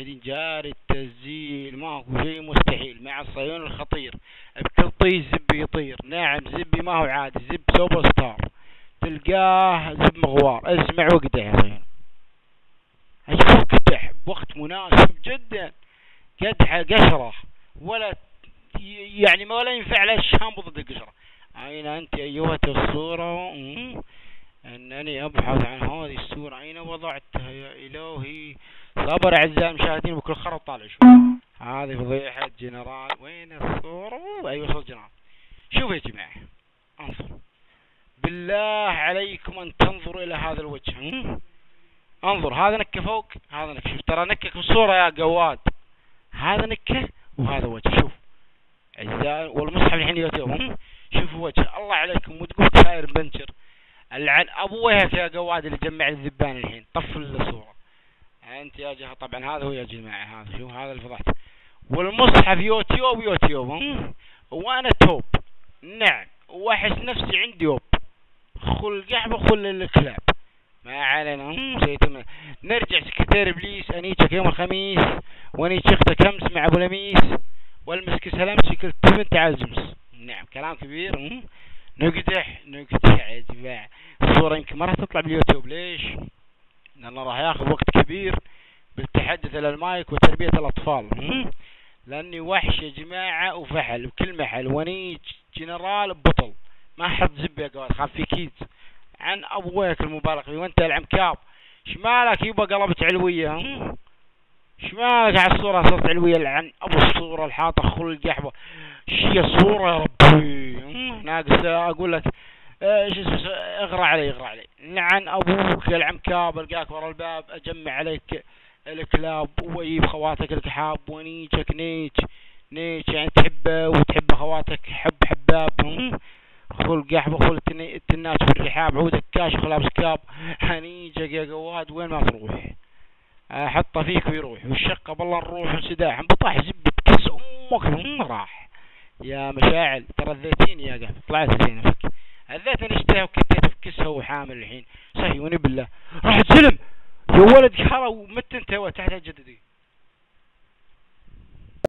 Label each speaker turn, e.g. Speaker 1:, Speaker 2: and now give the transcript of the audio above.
Speaker 1: المشاهدين جاري التسجيل، ماكو شيء مستحيل مع الصهيون الخطير. بكل طي زبي يطير، نعم زبي ما هو عادي، زب سوبر ستار، تلقاه زب مغوار. اسمع وقته يا صهيون، اشوف قدح بوقت مناسب جدا، قدحه قشره ولا يعني ما ولا ينفع له الشام ضد القشره. أين أنت أيها الصورة؟ أنني أبحث عن هذه الصورة، أين وضعتها يا إلهي؟ صبر أعزائي المشاهدين، بكل خرط طالع شوف. هذه فضيحة جنرال، وين الصورة؟ أيوة صورة جنرال. شوف يا جماعة، انظر بالله عليكم أن تنظروا إلى هذا الوجه. انظر، هذا نكة فوق، هذا نكة. شوف ترى نكة في الصورة يا قواد، هذا نكة وهذا وجه. شوف أعزائي، والمصحف الحين يوتيوب، شوفوا وجه الله عليكم وتقول ساير بنشر. العن ابويك يا قواد اللي جمع الذبان الحين طفل الصورة. انت يا جهة طبعا هذا هو يا جماعة، هذا شوف هذا اللي فضحت. والمصحف يوتيوب وانا توب، نعم واحس نفسي عندي يوب خل قحبة خل الكلاب. ما علينا نرجع سكرتير ابليس. انيتك يوم الخميس وانيتك اختك امس مع ابو لميس، والمسك سلامت في كل تمن تعال جمس. نعم كلام كبير. نقدح يا جماعة. الصورة يمكن ما راح تطلع باليوتيوب، ليش؟ لأنه راح ياخذ وقت كبير بالتحدث إلى المايك وتربية الأطفال. لأني وحش يا جماعة وفحل بكل محل، ونيج جنرال بطل ما حط زب يا قواد، خاف في كيد عن أبويك المبالغ فيه. وأنت العمكاب شمالك يبقى قلبت علوية، شمالك على الصورة صرت علوية عن أبو الصورة الحاطة خل القحبة. شي الصورة يا ربي ناقص أقول لك اغرى علي لعن أبوك يا العمكاب. القاك ورا الباب أجمع عليك الكلاب ويجيب خواتك الكحاب، ونيجك نيج يعني تحبه وتحب خواتك حباب. خل قحبة خل التناش في الرحاب، عودك كاش خلاب سكاب. هنيجك يا قواد وين ما تروح حطه فيك ويروح، والشقة بالله نروح وسداح بطاح زبة كس امك راح. يا مشاعل ترى الذيتين يا قحبة طلعت زينة فك الذات انا اشتريها وكتيتها في كسها وحامل الحين صحيوني بالله راح تسلم يا ولد خلا ومت انت تحت الجددي.